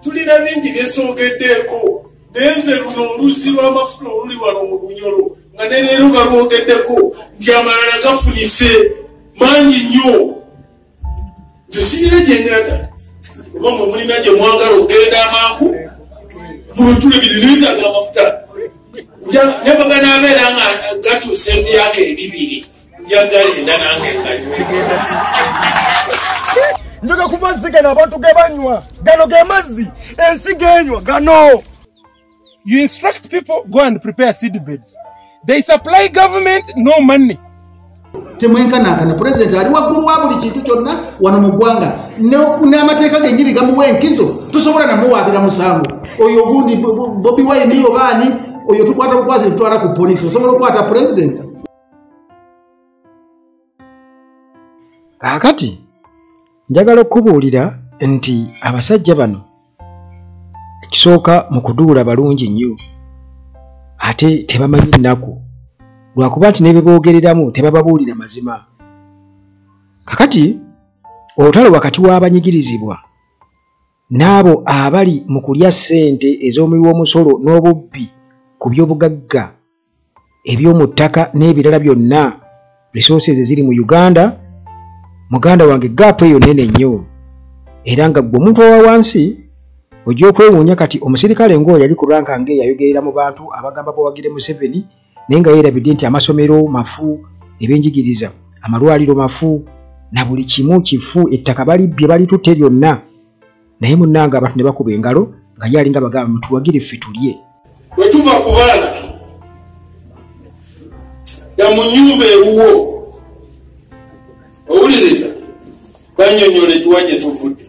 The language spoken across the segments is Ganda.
tulina bingi byesoogeddeko nenze luno oluzi lw'amafuta oluli wano mu Bunyoro nga ne leero balwogeddeko nti amalala gafunise mangi nnyo. Nze sirina gye nnyata oba mwe mulina gye mwagala okgenda amangu mulutule birinza g'amafuta nyabagana abeera nga gatuusa emyaka 2 njagalenda nange ngagenda. Njoga ku mazzi gano abantu ge banywa gano ge mazzi ensi genywa gano. You instruct people, go and prepare seed beds. They supply government no money. Temwenkana president ali waggulu wa buli kintu kyonna wano mu ggwanga n'amateeka gennyini gamuwa enkizo tosobola namuwaabira musango. Oyo gundi Bobi Wine niyo baani oyo tukwata bukwasi tutwala ku polisi osobola okukwata president. Kakati njagala okubuulira nti abasajja bano ekisooka mu kuduula balungi nnyo ate tebamanyi nnaku lwakuba nti ne bye boogereramu tebababuulira mazima. Kakati olutalo wakati w'abanyigirizibwa n'abo abali mu kulya ssente ez'omuwi w'omusolo n'obubbi ku by'obugagga eby'omu ttaka n'ebirala byonna resources eziri mu Uganda, muganda wange gaapu eyo nene nnyo era nga gwe omuntu owa wansi ojja okwewuunya kati omusirikale ng'oyo yali ku ranka ng'eyayogerera mu bantu abagamba bawagire Museveni naye nga yeerabidde nti amasomero mafu, ebyenjigiriza, amalwaliro mafu na buli kimu kifu, ettaka balibbye balitutte lyonna naye munnanga abantu ne bakuba engalo nga ye alinga bagamba mutuwagire ffe tulye. Bwe tuva ku baana ya mu nnyumba ewuwo owuliriza bannyonnyola ekiwa gye tuvudde.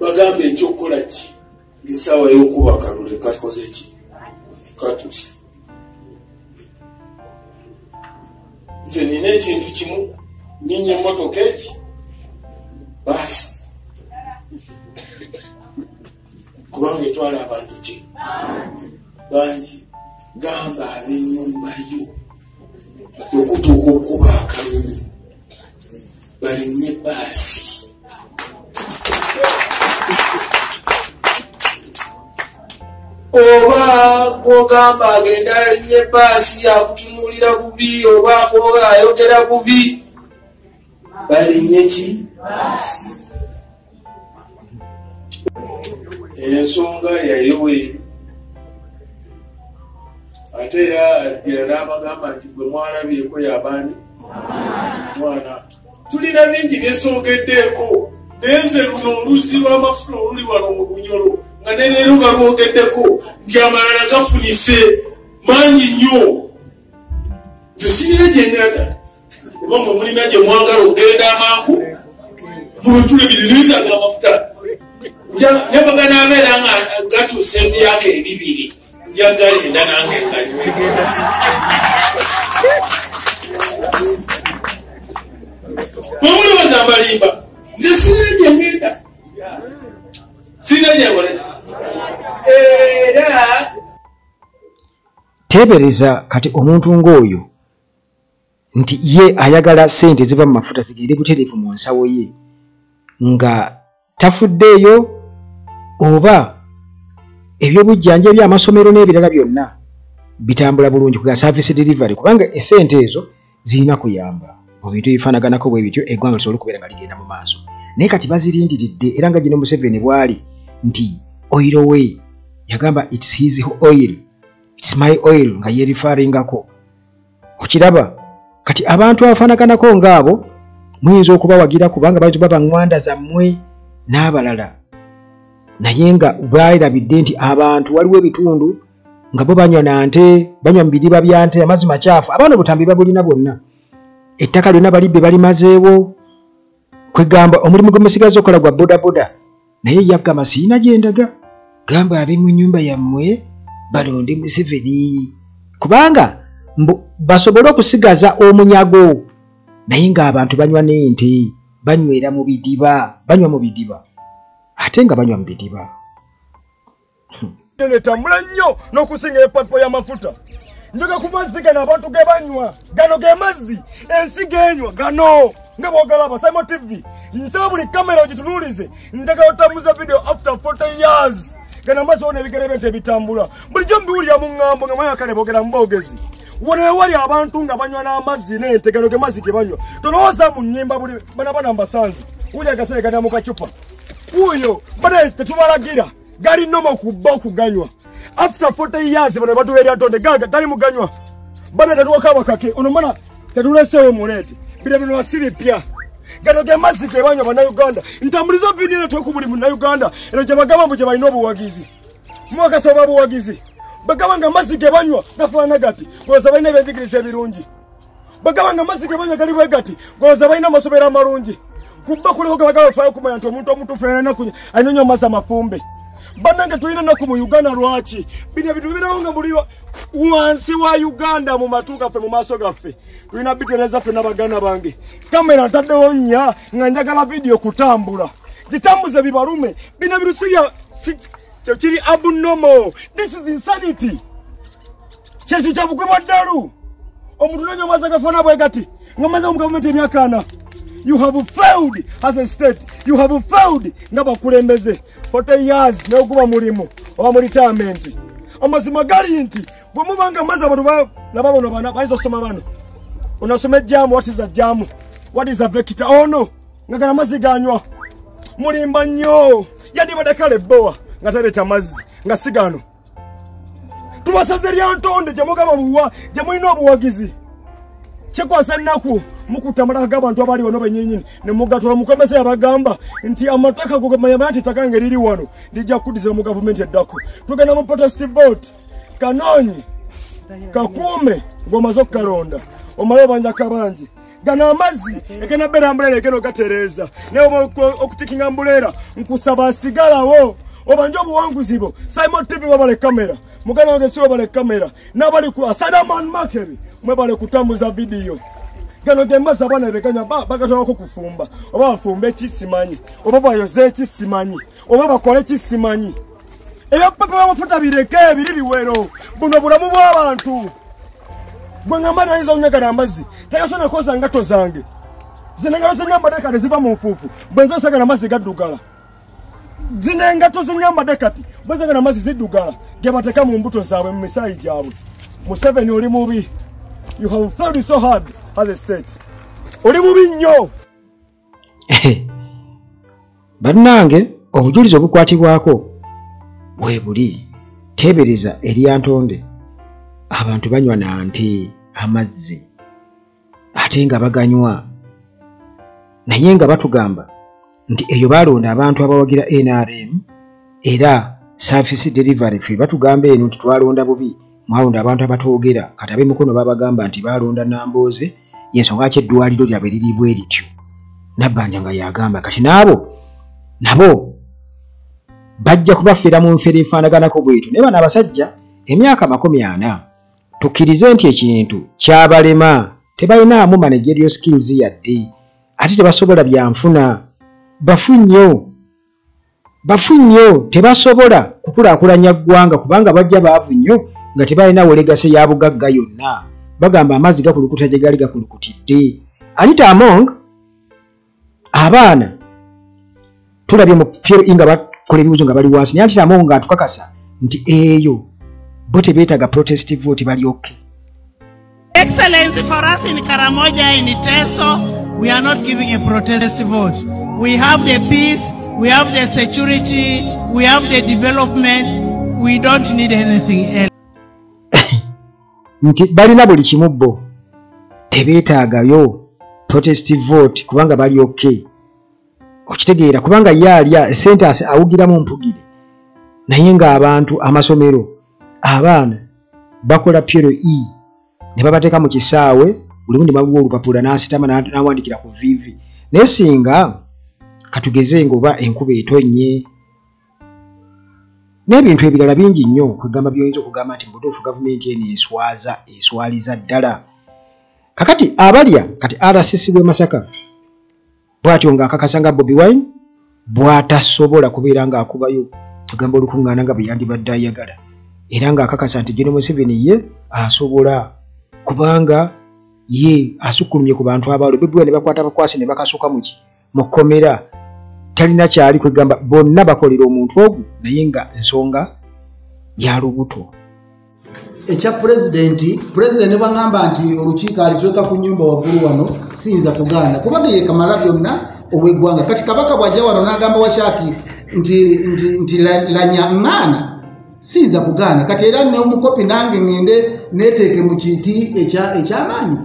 Bagambe ekyokukola ki ng'essaawa y'okuba akalule kakoze ki katuuse. Nze nina ekintu kimu nninnya emmotoka eki baasi kubanga etwala abantu ki bangi gamba ab'ennyumba yo okutuuka okuba akalulu balinnye baasi. Oba kwogamba agenda alinnye baasi akutunuulira bubi oba ayogera bubi balinnye ki? Ensonga yayoweeri ate era agira n'abagamba nti gwe mwalabyeko y'abaani mwana. Tulina bingi byesoogeddeko nenze luno oluzi lw'amafuta oluli wano mu Bunyoro nga ne leero balwogeddeko nti amalala gafunise mangi nnyo. Nze sirina gye nnyata oba mwe mulina gye mwagala okgenda amangu mulutule birinza g'amafuta nyabagana abeera nga gatuusa emyaka 2 njagalenda nange ngagenda. Mwemulowooza mbalimba nze sirina gye ngenda sirina gye nkolera era teebereza kati omuntu ng'oyo nti ye ayagala ssente ziva mu mafuta zigende butereevu mu nsawo ye nga tafuddeeyo oba ebyobujjanjabi amasomero n'ebirala byonna bitambula bulungi ku service delivery kubanga essente ezo zirina kuyamba mu bintu ebifaanaganako bwe bityo eggwanga lisobole okubeera nga ligenda mu maaso. Naye kati bazirindiridde era nga gino Museveni bw'ali nti oil we yagamba it's his oil, it's my oil nga yeerifaringako. Okiraba kati abantu abafaanaganako ng'abo muyinza okubawagira kubanga bayinza baba ŋŋwanda zammwe n'abalala naye nga bwalabidde nti abantu waliwo ebitundu nga bo banywa na nte banywa mu bidiba bya nte amazzi makyafu abaana obutambi babulina bwonna ettaka lyonna balibbe balimazeewo kwegamba omulimu gwe musigaze okola gwa bodaboda naye yaggama siina gye ndaga gamba ab'emu nnyumba yammwe balonde Museveni kubanga basobole okusigaza omunyago naye ng'abantu banywa n'ente banywera mu bidiba banywa mu bidiba ate nga banywa mu bidiba. Netambula nnyo n'okusinga epapo y'amafuta. Njoga ku mazzi gano abantu ge banywa gano ge mazzi ensi genywa gano. nga bwogalaba Simon TV nsaba buli kamera ogitunuulize njagala otambuza video after 40 years gana maso one ebigere bye ebitambula bulijjo mbiwulira mu ŋŋambo nga mwaya kale boogera mu boogezi wano ewali abantu nga banywa n'amazzi n'ente gano ge mazzi ge banywa tolowooza mu nnyimba buli bana mbasanzu wulya agasere gana mu kacupa uyo bana tetubalagira gali noma okubba okuganywa after 40 years bano batubeerya ntonde gaga tali muganywa bana tetuwaka bakake ono mana tetuleseewo muleete bino bino wasibipya gano ge mazzi ge banywa bannayuganda ntambuliza vidiyo netweku buli munnayuganda eno gye bagamba mbu gye balina obuwagizi mwakasoba buwagizi bagamba nga amazzi ge banywa gafaana gati golooza balina ebyenjigiriza ebirungi bagamba nga amazzi ge banywa gali bwe gati golooza balina amasomero amalungi kubba kuliko gabagaba faayo kumanya nti omuntu omutuufu alina anywa amazzi amafumbe bannange tulina nnaku mu Uganda lwaki bino ebintu bibirawo nga buli wansi wa Uganda mu matu gaffe mu maaso gaffe tulina bitereza ffe n'abaganda bange kamera ntaddewo nnya nga njagala vidiyo kutambula gitambuze bibalume bino birusibya kiri abnormal. This is insanity. Chechi cha bukwe ddalu omuntu nanyo maza gafana bwe gati ngamaza mu government emyakana. You have failed as a state. You have failed ngabakulembeze 40 years n'okuba mulimu oba mu retirement. Amazima gali nti bwe mubanga maza abantu nababono bana bayizo soma bano. Unasoma jamu, what is a jamu? What is a vector? Oh no. Ngagala maziganywa. Mulimba nnyo. Yandi badakale boa ngataleta mazzi nga sigano. Tubasazeria ntonde gye mugaba buwa gye mulina obuwagizi. Kyekwasa nnaku mukutamala abantu abali wano benyenyini ne mugatula mukomese abagamba nti amataka gogamanya nti taka ngeri wano lijja kudiza mu government eddako. Tugenda mu protest vote. Kanonyi kakume ngomazo kalonda. Omalo banja kabanji. Gana amazzi ekena bera ambulera ekeno gatereza. Ne okutikinga ambulera nkusaba asigalawo. Obanjo buwanguzibo. Simon TV wabale kamera. Mugana wange wabale kamera. Nabali ku Asadaman Makeri. Mwebale kutambuza video. Gano gembaza bana bekanya bagato ko kufumba. Oba bafumbe kisimanyi. Oba bayoze kisimanyi. Oba bakole kisimanyi. Eyo papa bamufuta bireke biri biwero. Buno bulamu bw'abantu. Bwangamba nizo nyaga amazi. Takashona koza ngato zange. Zinenga zinyamba dekade ziva mu mfufu. Bwenzo saga amazi gaddugala. Zinenga tuzinyamba dekati. Bwenzo saga amazi ziddugala. Gebateka mu mbuto zaabwe mu misayi gyabwe. Museveni oli mubi. You have failed so hard as a state. Oli mubi nnyo. Bannange obujulizi obukwatibwako webuli tebereza eri antonde. Abantu banywa na nte amazzi ate nga baganywa naye nga batugamba nti eyo balonda abantu abawagira NRM era service delivery fee batugamba eno nti twalonda bubi mwalonda abantu abatoogera kati ab'emikono babagamba nti balonda Namboze yensonga ki eddwaliro lyabwe liri bwe lityo Nabbanja nga yagamba kati nabo bajja kubafeera mu nfeera efaanaganako bwetu naye bano abasajja emyaka 40 tukkirize nti ekintu kyabalema tebalinamu managerial skills yadde ate tebasobola byanfuna bafu nnyo tebasobola kukulaakulanya ggwanga kubanga bajja baavu nnyo nga tebalinawo legase ya bugagga yonna bagamba amazzi gakulukuta gye gali gakulukutidde Anita Among abaana tulabye mu PLE nga bakola ebibuzo nga bali wansi naye Anita Among atukakasa nti eyo bo tebeetaga protest vote bali okay. Excellency, for us in Karamoja, in Iteso, we are not giving a protest vote. We have the peace, we have the security, we have the development. We don't need anything else. Nti balina buli kimubbo tebeetaagayo protest vote kubanga bali okay. Okitegeera kubanga yalya sentence awugiramu mpugire naye nga abantu amasomero abaana bakola PLE ne babateeka mu kisaawe buli mundi babuwa olupapula n'asitama n'awandikira ku vivi naye singa katugeze ngoba enkuba etonnye n'ebintu ebirala bingi nnyo kwegamba by'oyinza okugamba nti mbutuufu gavumenti eno eswaliza ddala kakati abalya kati RCC bwe Masaka bw'atyo ng'akakasa nga Bobi Wine bw'atasobola kubeera ng'akubayo tugamba olukuŋŋaana nga bwe yandibadde ayagala era ng'akakasa nti General Museveni ye asobola kubanga ye asukulumye ku bantu abaalo Bobi Wine ne bakwata bakwasi ne bakasuka muki mukomera talina kyali kwegamba bonna bakolera omuntu ogwo naye nga ensonga ya lubuto. Ekya president bwangamba nti olukiiko alitueka ku nyumba waggulu wano siyinza kugaana kubanga ye kamala byonna obw'eggwanga. Kati kabaka bw'ajja wano n'agamba Washaki nti lanyaŋŋaana siyinza kugaana. Kati era n'omukopi nange ngende neeteeke mu kiti eky'amaanyi.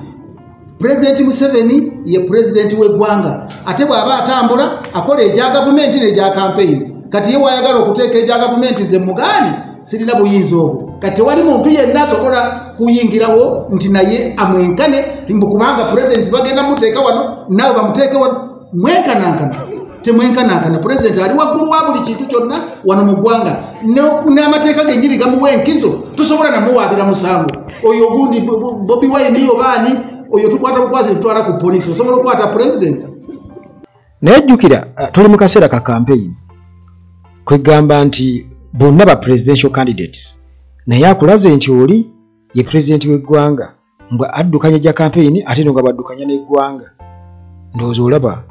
President Museveni ye president w'eggwanga ate bw'aba atambula akola egya gavumenti n'egya campaign. Kati ye wayagala okuteeka egya gavumenti ze mugaani sirina buyinza obwo. Kati wali muntu yenna asobola kuyingirawo nti naye amwenkane kubanga president bagenda muteeka wano naawe bamuteeke wano mwenkanankana. Temwenkanankana. President ali waggulu wa buli kintu kyonna wano mu ggwanga n'amateeka gennyini gamuwa enkizo tosobola namuwaabira musango. Oyo ogundi Bobi Wine yo baani oyo tukwata bukwasi tutwala ku poliisi osobola okukwata president. Naye jjukira tuli mu kaseera ka campaign kwegamba nti bonna ba presidential candidates naye akulaze nti oli ye president w'eggwanga mbwa addukanya gya campaign ate no nga baddukanya n'eggwanga. Ndowooza olaba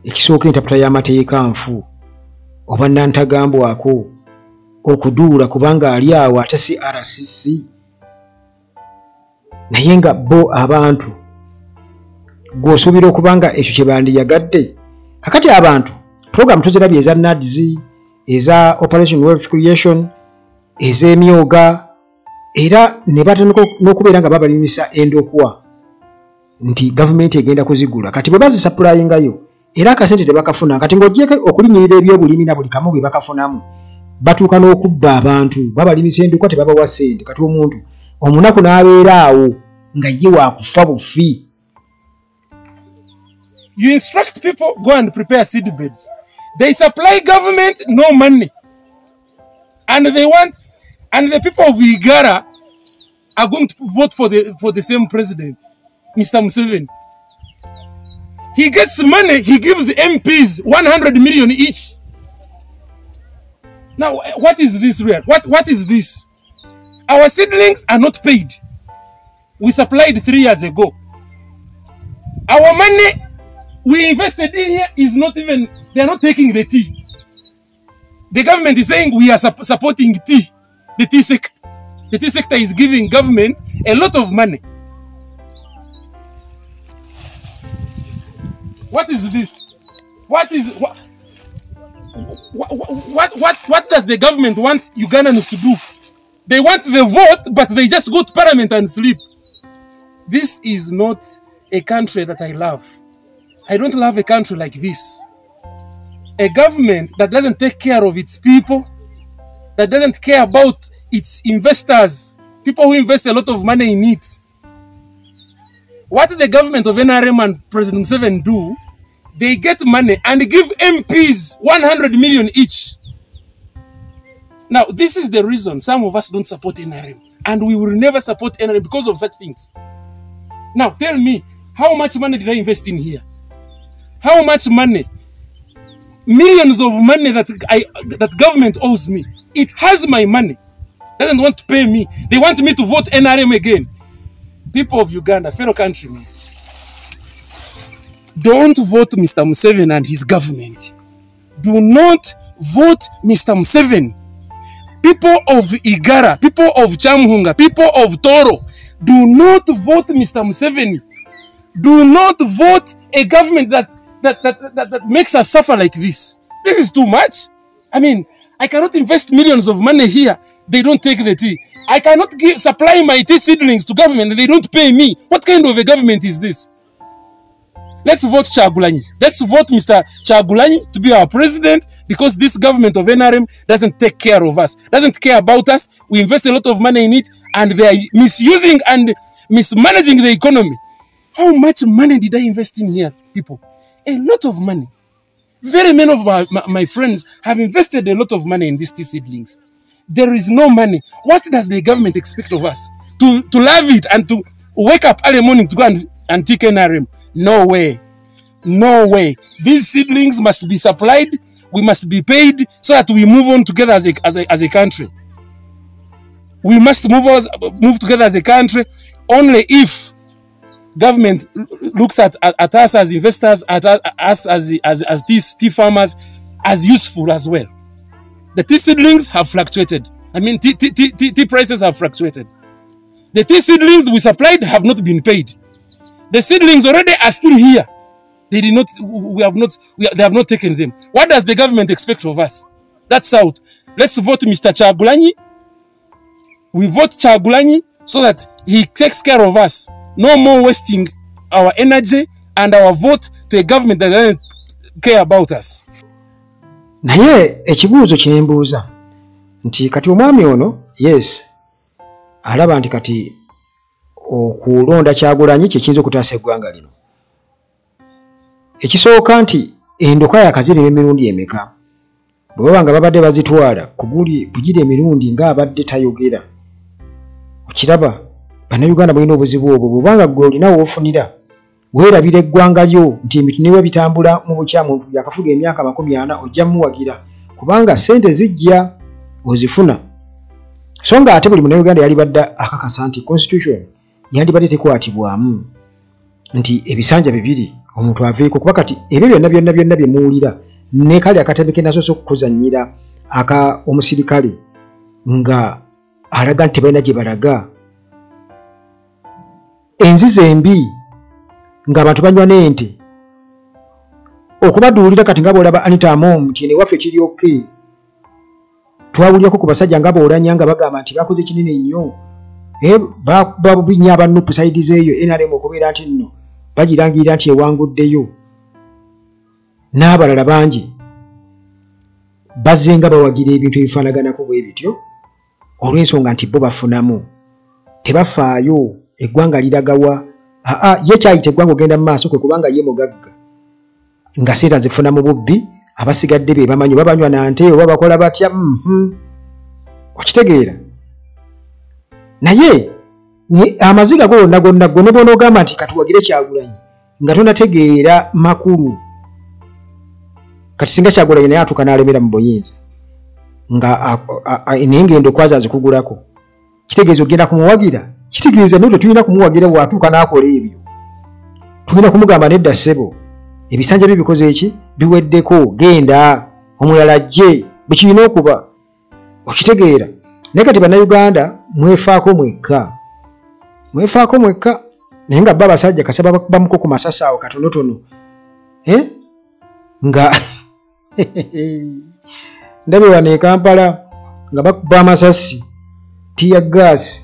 ekisooka entapula y'amateeka nfu oba nantagambwako okuduula kubanga ali awo ate si RCC naye nga bo abantu gw'osuubira okubanga ekyo kye bandiyagadde. Kakati abantu program tuzirabye eza NADS eza Operation Wealth Creation ez'emyoga era ne batandika n'okubeera nga babalimisa endokwa nti gavumenti egenda kuzigula. Kati bwe bazisappulayingayo era akasente tebakafuna. Kati ng'ogyeko okulimirira ebyobulimi na buli kamu bwe bakafunamu batuuka n'okubba abantu babalimisa endokwa tebabawa ssente. Kati omuntu omunaku n'abeera awo nga ye waakufa bufi. You instruct people, go and prepare seedbeds. They supply government no money. And the people of Igara are going to vote for the same president, Mr. Museveni. He gets money, he gives MPs 100 million each. Now, what is this real? What is this? Our seedlings are not paid. We supplied 3 years ago. Our money we invested in here is not even, they are not taking the tea. The government is saying we are supporting tea, the tea sector. The tea sector is giving government a lot of money. What is this? What does the government want Ugandans to do? They want the vote, but they just go to parliament and sleep. This is not a country that I love. I don't love a country like this. A government that doesn't take care of its people, that doesn't care about its investors, people who invest a lot of money in it. What the government of NRM and President Museveni do, they get money and give MPs 100 million each. Now, this is the reason some of us don't support NRM, and we will never support NRM because of such things. Now, tell me, how much money did I invest in here? How much money? Millions of money that government owes me. It has my money. Doesn't want to pay me. They want me to vote NRM again. People of Uganda, fellow countrymen, don't vote Mr. Museveni and his government. Do not vote Mr. Museveni. People of Igara, people of Chamhunga, people of Toro, do not vote Mr. Museveni. Do not vote a government that makes us suffer like this. This is too much. I mean, I cannot invest millions of money here. They don't take the tea. I cannot supply my tea seedlings to government and they don't pay me. What kind of a government is this? Let's vote Kyagulanyi. Let's vote Mr. Kyagulanyi to be our president, because this government of NRM doesn't take care of us, doesn't care about us. We invest a lot of money in it and they are misusing and mismanaging the economy. How much money did I invest in here, people? A lot of money. Very many of my friends have invested a lot of money in these tea seedlings. There is no money. What does the government expect of us? To love it and to wake up early morning to go and take NRM? No way. No way. These seedlings must be supplied. We must be paid so that we move on together as a country. We must move together as a country only if government looks at us as investors, at us as these tea farmers, as useful as well. The tea seedlings have fluctuated. I mean, tea prices have fluctuated. The tea seedlings we supplied have not been paid. The seedlings already are still here. They did not. They have not taken them. What does the government expect of us? That's out. Let's vote Mr. Kyagulanyi. We vote Kyagulanyi so that he takes care of us. No more wasting our energy and our vote to a government that doesn't care about us. Naye ekibuuzo kye mbuuza nti kati omwami ono yes alaba nti kati okulonda Kyagulanyi kye kiyinza okutaasa eggwanga lino. Ekisooka nti endoka yakazirema emirundi emeka bwe baba nga babadde bazitwala kugira emirundi ng'abadde tayogera. Okiraba bannayuganda balina obuzibu obwo bw'obanga gwe olina w'ofunira weerabira eggwanga lyo nti ebintu niwe bitambula mu bukyamu yakafuga emyaka 40 ojja muwagira kubanga ssente zijja ozifuna. So nga ate buli munnayuganda yali badde akakasa nti constitution yandibadde tekwatibwamu nti ebisanja bibiri omuntu aveeko kuba kati ebyo byonna bye muwulira ne kale akatebe ke nasoose okukuzannyira aka omusirikale nga alaga nti balina gye balaga enzize embi ng'abantu banywa n'ente okubaduulira kati nga bw'olaba Anita Amom nti eno ewaffe kiri oke twawuliako ku basajja nga boolanya nga bagamba nti bakoze kinene nnyo babinya abanupu sayidi zeeyo NRM okubeera nti nno bagirangirira nti ewanguddeyo n'abalala bangi bazze nga bawagira ebintu ebifaanaganako bwe bityo olw'ensonga nti bo bafunamu tebafaayo eggwanga liragawa ye kyayita eggwanga ogenda mu maaso kwe kubanga ye mugagga nga sente zifuna mu bubbi abasigadde be bamanyi babanywa na nte oba bakola batya okitegeera naye amaziga gonna ne bw'onoogamba nti katuwagire Kyagulanyi nga tonategeera makulu kati singa Kyagulanyi naye atuuka n'alemera mu buyinza nga naye ngendo kwaza azikugulako kitegeeza ogenda kumuwagira kitegeeza nno tetulina kumuwagira bw'atuuka n'akola ebyo tulina kumugamba nedda ssebo ebisanja bye bikoze eki biweddeko genda omulala ajje bwe kirina okuba okitegeera naye kati bannayuganda mwefaako mwekka naye nga bba abasajja kasaba bakubamuko ku masasi awo katonotono nga ndabe wano e Kampala nga bakuba amasasi tiya gaasi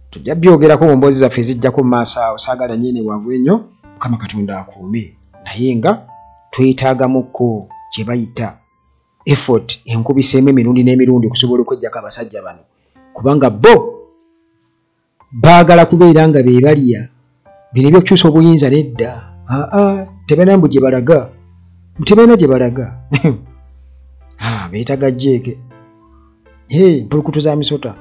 tujja byogerako mu mboozi zaffe ezijjako mu maaso awo saagala nnyini waavu ennyo Mukama Katonda akuume naye nga twetaagamuko kye bayita effort enkubiseemu emirundi n'emirundi okusobola okweggyako abasajja bano kubanga bo baagala kubeera nga be balya bino ebyokukyusa obuyinza nedda tebalina mbu gye balaga tebalina gye balaga beetaga jjeeke mpulukutu za misota